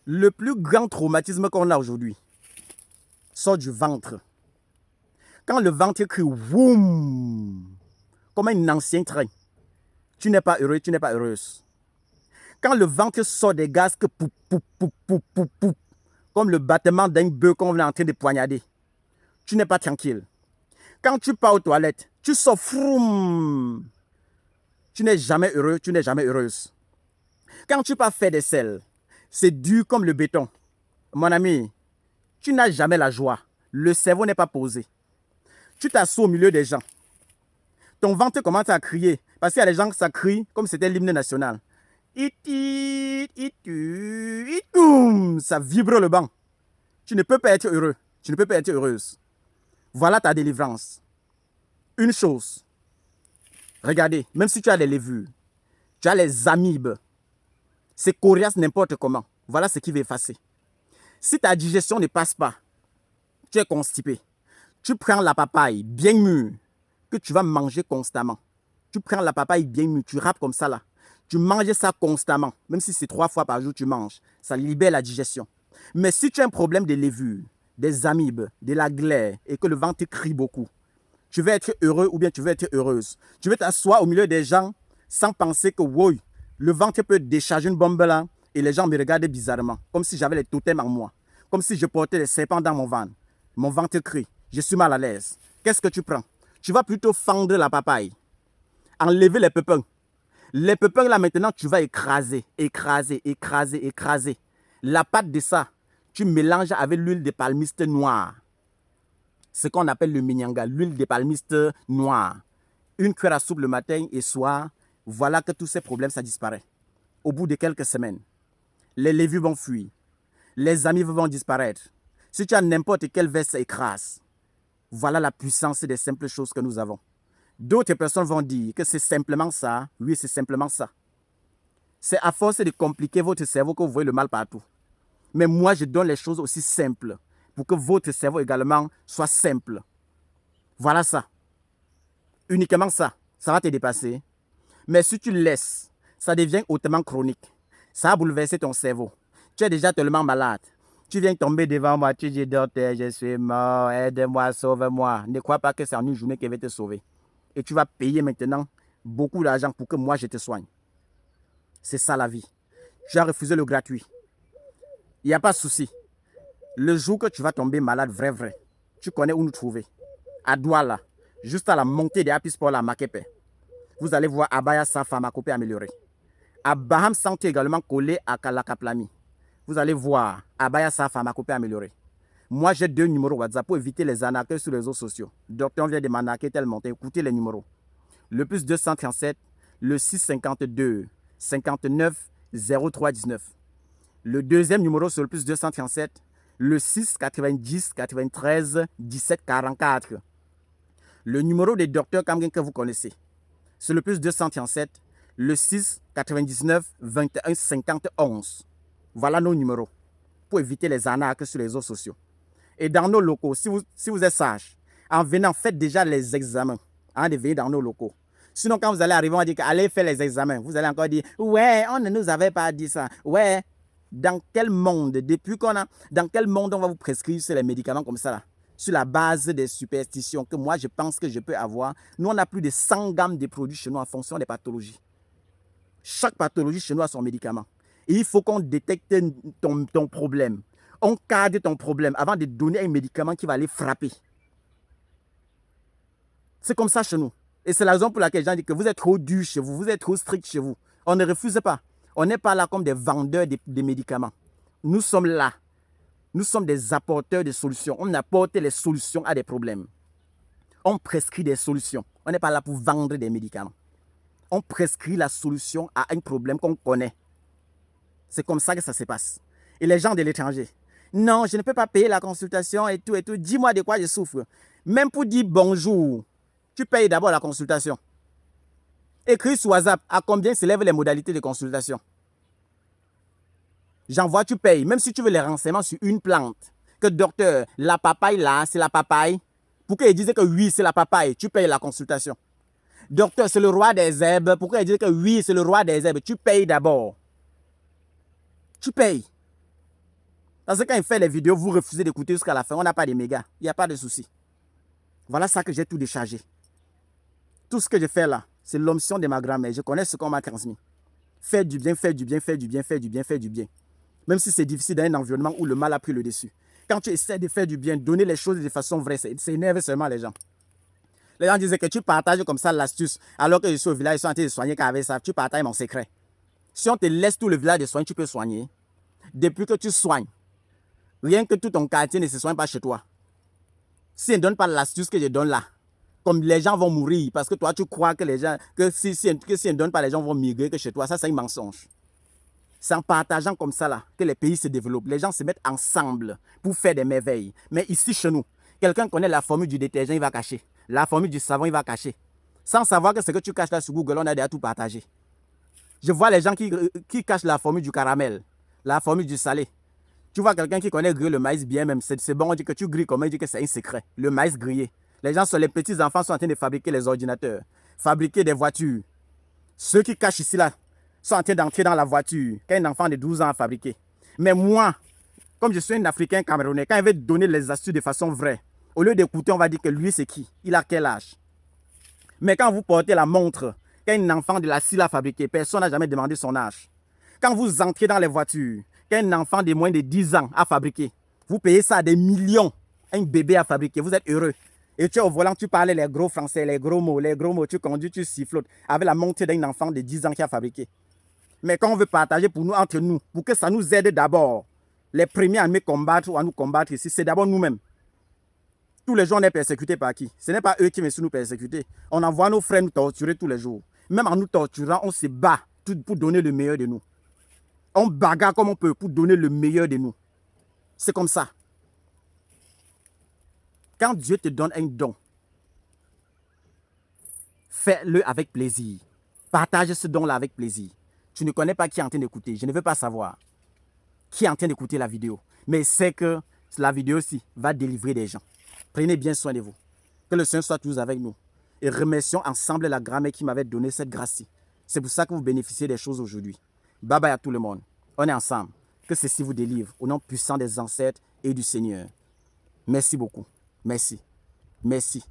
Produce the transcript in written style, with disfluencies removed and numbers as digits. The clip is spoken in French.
Le plus grand traumatisme qu'on a aujourd'hui sort du ventre. Quand le ventre crie woum, comme un ancien train, tu n'es pas heureux, tu n'es pas heureuse. Quand le ventre sort des gaz que poup, poup, poup, poup, poup, poup, comme le battement d'un bœuf qu'on est en train de poignarder, tu n'es pas tranquille. Quand tu pars aux toilettes, tu sors froum, tu n'es jamais heureux, tu n'es jamais heureuse. Quand tu pars faire des selles, c'est dur comme le béton. Mon ami, tu n'as jamais la joie. Le cerveau n'est pas posé. Tu t'assois au milieu des gens. Ton ventre commence à crier. Parce qu'il y a des gens qui ça crie comme c'était l'hymne national. Ça vibre le banc. Tu ne peux pas être heureux. Tu ne peux pas être heureuse. Voilà ta délivrance. Une chose. Regardez, même si tu as des levures, tu as les amibes. C'est coriace n'importe comment. Voilà ce qui va effacer. Si ta digestion ne passe pas, tu es constipé. Tu prends la papaye bien mûre que tu vas manger constamment. Tu prends la papaye bien mûre, tu râpes comme ça là. Tu manges ça constamment. Même si c'est 3 fois par jour tu manges. Ça libère la digestion. Mais si tu as un problème de levure, des amibes, de la glaire et que le ventre crie beaucoup, tu veux être heureux ou bien tu veux être heureuse. Tu veux t'asseoir au milieu des gens sans penser que oui, le ventre peut décharger une bombe là et les gens me regardent bizarrement. Comme si j'avais les totems en moi. Comme si je portais les serpents dans mon ventre. Mon ventre crie. Je suis mal à l'aise. Qu'est-ce que tu prends? Tu vas plutôt fendre la papaye. Enlever les pépins. Les pépins là maintenant, tu vas écraser, écraser, écraser, écraser. La pâte de ça, tu mélanges avec l'huile de palmiste noire. Ce qu'on appelle le minyanga, l'huile de palmiste noire. Une cuillère à soupe le matin et soir, voilà que tous ces problèmes, ça disparaît. Au bout de quelques semaines, les levures vont fuir. Les amis vont disparaître. Si tu as n'importe quel verre, écrase. Voilà la puissance des simples choses que nous avons. D'autres personnes vont dire que c'est simplement ça. Oui, c'est simplement ça. C'est à force de compliquer votre cerveau que vous voyez le mal partout. Mais moi, je donne les choses aussi simples pour que votre cerveau également soit simple. Voilà ça. Uniquement ça. Ça va te dépasser. Mais si tu laisses, ça devient hautement chronique. Ça a bouleversé ton cerveau. Tu es déjà tellement malade. Tu viens tomber devant moi, tu dis docteur, je suis mort, aide-moi, sauve-moi. Ne crois pas que c'est en une journée qu'il va te sauver. Et tu vas payer maintenant beaucoup d'argent pour que moi je te soigne. C'est ça la vie. Tu as refusé le gratuit. Il n'y a pas de souci. Le jour que tu vas tomber malade, vrai, tu connais où nous trouver. À Douala, juste à la montée des Happy Sport à Makepe. Vous allez voir Abaya Sa Pharmacopée améliorée. À Baham Santé également collé à Kalakaplami. Vous allez voir Abaya Sa Pharmacopée améliorée. Moi, j'ai 2 numéros WhatsApp pour éviter les arnaques sur les réseaux sociaux. Docteur, on vient de m'arnaquer tellement. Écoutez les numéros. Le plus 237, le 652 59 03 19. Le deuxième numéro sur le plus 237, le 6 90 93 17 44. Le numéro des docteurs Kamgen que vous connaissez, c'est le plus 237, le 6 99 21 50 11. Voilà nos numéros pour éviter les arnaques sur les réseaux sociaux. Et dans nos locaux, si vous êtes sage, en venant, faites déjà les examens avant de venir dans nos locaux. Sinon, quand vous allez arriver, on va dire allez faire les examens. Vous allez encore dire, ouais, on ne nous avait pas dit ça. Ouais, dans quel monde, dans quel monde on va vous prescrire ces médicaments comme ça là, sur la base des superstitions que moi je pense que je peux avoir. Nous, on a plus de 100 gammes de produits chez nous en fonction des pathologies. Chaque pathologie chez nous a son médicament. Et il faut qu'on détecte ton problème. On cadre ton problème avant de donner un médicament qui va aller frapper. C'est comme ça chez nous. Et c'est la raison pour laquelle les gens disent que vous êtes trop dur chez vous, vous êtes trop strict chez vous. On ne refuse pas. On n'est pas là comme des vendeurs de médicaments. Nous sommes là. Nous sommes des apporteurs de solutions. On apporte les solutions à des problèmes. On prescrit des solutions. On n'est pas là pour vendre des médicaments. On prescrit la solution à un problème qu'on connaît. C'est comme ça que ça se passe. Et les gens de l'étranger, non, je ne peux pas payer la consultation et tout et tout. Dis-moi de quoi je souffre. Même pour dire bonjour, tu payes d'abord la consultation. Écris sur WhatsApp à combien s'élèvent les modalités de consultation. J'envoie, tu payes. Même si tu veux les renseignements sur une plante. Que docteur, la papaye là, c'est la papaye. Pourquoi il disait que oui, c'est la papaye, tu payes la consultation. Docteur, c'est le roi des herbes. Pourquoi il disait que oui, c'est le roi des herbes, tu payes d'abord. Tu payes. Parce que quand il fait les vidéos, vous refusez d'écouter jusqu'à la fin. On n'a pas de mégas. Il n'y a pas de souci. Voilà ça que j'ai tout déchargé. Tout ce que je fais là, c'est l'option de ma grand-mère. Je connais ce qu'on m'a transmis. Faire du bien, faire du bien, faire du bien, faire du bien, faire du bien. Même si c'est difficile dans un environnement où le mal a pris le dessus. Quand tu essaies de faire du bien, donner les choses de façon vraie, ça énerve seulement les gens. Les gens disaient que tu partages comme ça l'astuce, alors que je suis au village, ils sont en train de soigner qu'avec ça, tu partages mon secret. Si on te laisse tout le village de soigner, tu peux soigner. Depuis que tu soignes, rien que tout ton quartier ne se soigne pas chez toi. Si on ne donne pas l'astuce que je donne là, comme les gens vont mourir, parce que toi tu crois que les gens, que si on ne donne pas, les gens vont migrer que chez toi, ça c'est un mensonge. C'est en partageant comme ça là que les pays se développent. Les gens se mettent ensemble pour faire des merveilles. Mais ici chez nous, quelqu'un connaît la formule du détergent, il va cacher. La formule du savon, il va cacher. Sans savoir que ce que tu caches là sur Google, on a déjà tout partagé. Je vois les gens qui cachent la formule du caramel, la formule du salé. Tu vois quelqu'un qui connaît griller le maïs bien même, c'est bon, on dit que tu grilles comment, il dit que c'est un secret. Le maïs grillé. Les gens, les petits enfants sont en train de fabriquer les ordinateurs, fabriquer des voitures. Ceux qui cachent ici là sont en train d'entrer dans la voiture qu'un enfant de 12 ans a fabriqué. Mais moi, comme je suis un Africain camerounais, quand il veut donner les astuces de façon vraie, au lieu d'écouter, on va dire que lui c'est qui, il a quel âge. Mais quand vous portez la montre qu'un enfant de la CIL a fabriqué, personne n'a jamais demandé son âge. Quand vous entrez dans les voitures qu'un enfant de moins de 10 ans a fabriqué, vous payez ça à des millions, un bébé a fabriqué, vous êtes heureux. Et tu es au volant, tu parlais les gros français, les gros mots, tu conduis, tu sifflotes avec la montée d'un enfant de 10 ans qui a fabriqué. Mais quand on veut partager pour nous, entre nous, pour que ça nous aide d'abord, les premiers à nous combattre ou à nous combattre ici, c'est d'abord nous-mêmes. Tous les jours, on est persécutés par qui? Ce n'est pas eux qui viennent nous persécuter. On envoie nos frères nous torturer tous les jours. Même en nous torturant, on se bat pour donner le meilleur de nous. On bagarre comme on peut pour donner le meilleur de nous. C'est comme ça. Quand Dieu te donne un don, fais-le avec plaisir. Partage ce don-là avec plaisir. Tu ne connais pas qui est en train d'écouter. Je ne veux pas savoir qui est en train d'écouter la vidéo. Mais c'est que la vidéo aussi va délivrer des gens. Prenez bien soin de vous. Que le Seigneur soit toujours avec nous. Et remercions ensemble la grand-mère qui m'avait donné cette grâce-ci. C'est pour ça que vous bénéficiez des choses aujourd'hui. Bye bye à tout le monde. On est ensemble. Que ceci vous délivre au nom puissant des ancêtres et du Seigneur. Merci beaucoup. Merci. Merci.